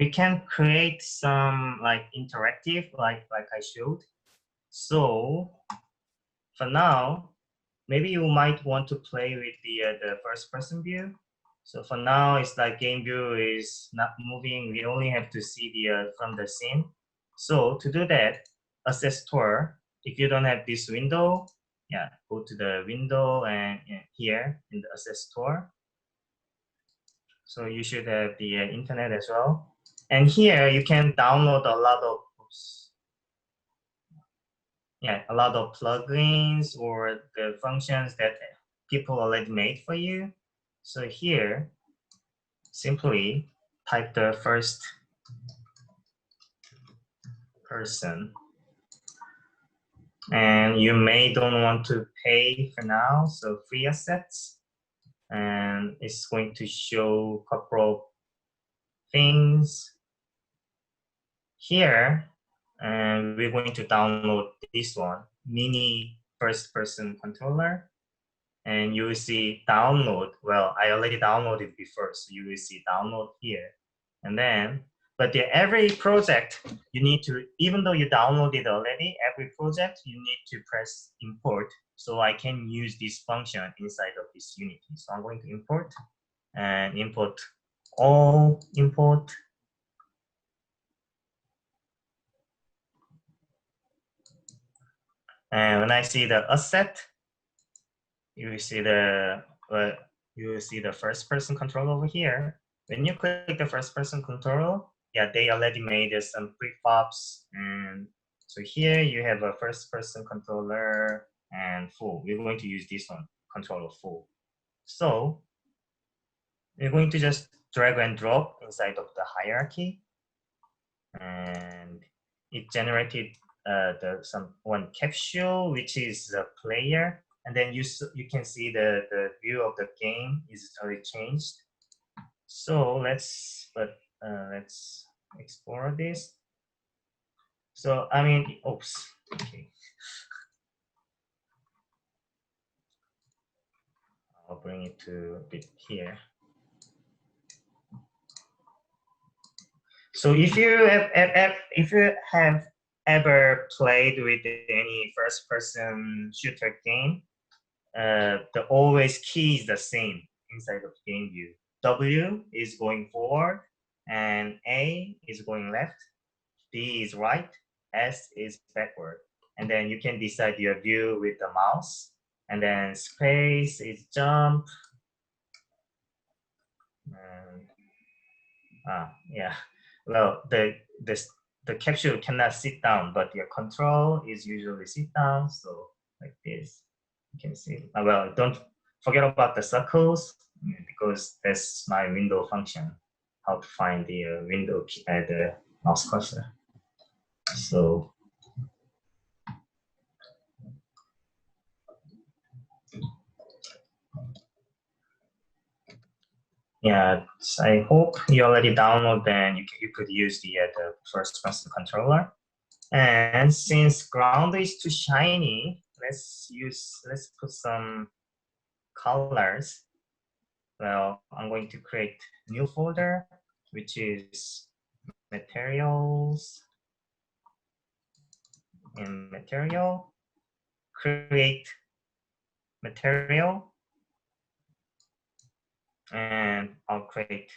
we can create some like interactive, like I showed. So for now, maybe you might want to play with the first person view. So for now, it's like game view is not moving. We only have to see the from the scene. So to do that, access tour. If you don't have this window, yeah, go to the window and here in the access tour. So you should have the internet as well. And here you can download a lot of, oops, yeah, a lot of plugins or the functions that people already made for you. So here, simply type the first person. And you may don't want to pay for now, so free assets. And it's going to show a couple of things here. And we're going to download this one, mini first person controller. And you will see download. Well, I already downloaded before, so you will see download here. And then, but every project, you need to, even though you downloaded already, every project, you need to press import. So I can use this function inside of this Unity. So I'm going to import and import all import. And when I see the asset, you will see the first person control over here. When you click the first person control, yeah, they already made some prefabs. And so here you have a first person controller and full. We're going to use this one, controller full. So we're going to just drag and drop inside of the hierarchy. And it generated one capsule, which is a player. And then you can see the view of the game is already changed. So let's explore this. So I mean, oops, okay. I'll bring it to a bit here. So if you have ever played with any first-person shooter game, the always key is the same inside of game view. W is going forward, and A is going left, D is right, S is backward. And then you can decide your view with the mouse. And then space is jump. And, yeah. Well, the capsule cannot sit down, but your control is usually sit down. So like this, you can see. Well, don't forget about the circles because that's my window function. How to find the window key, the mouse cursor. So yeah, I hope you already download. Then you could use the first person controller. And since ground is too shiny, let's put some colors. Well, I'm going to create a new folder, which is materials. In material, create material, and I'll create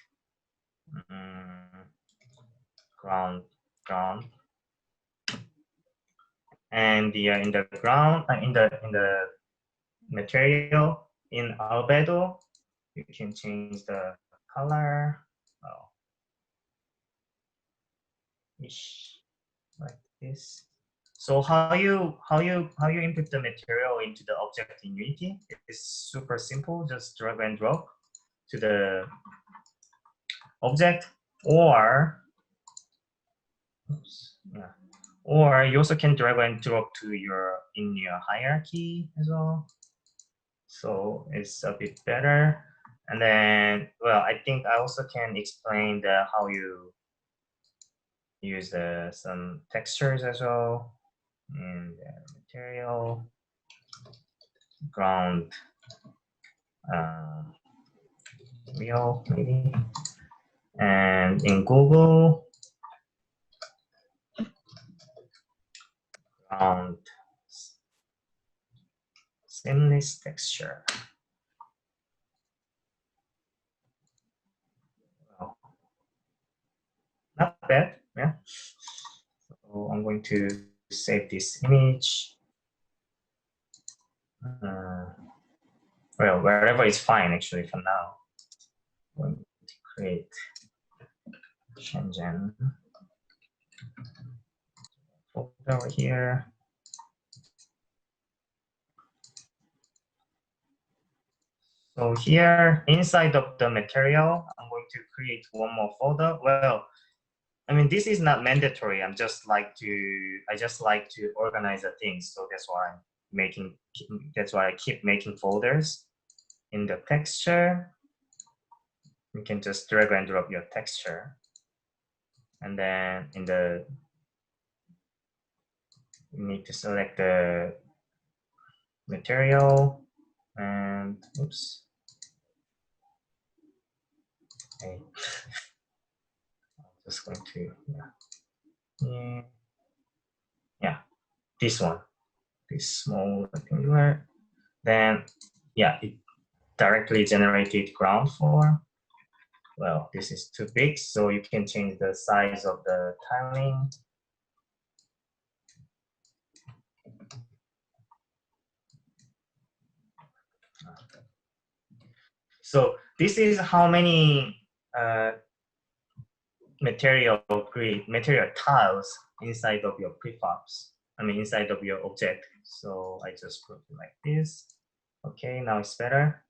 ground. And in the ground, in the material in albedo, you can change the color. Oh, like this. So how you input the material into the object in Unity is super simple. Just drag and drop to the object, or oops, yeah, or you also can drag and drop to your hierarchy as well. So it's a bit better. And then, well, I think I also can explain how you use some textures as well. And material, ground, real maybe. And in Google, ground seamless texture. Well, not bad, yeah. So I'm going to save this image. Well, wherever is fine actually for now. I'm going to create ShenZhen folder over here. So here, inside of the material, I'm going to create one more folder. Well, I mean, this is not mandatory. I just like to organize the things. So that's why I keep making folders. In the texture, you can just drag and drop your texture. And then you need to select the material and oops. Okay. I'm just going to yeah, this one, this small rectangular. Then yeah, it directly generated ground form. Well, this is too big, so you can change the size of the tiling. So this is how many material tiles inside of your prefabs. I mean, inside of your object. So I just put it like this. Okay, now it's better.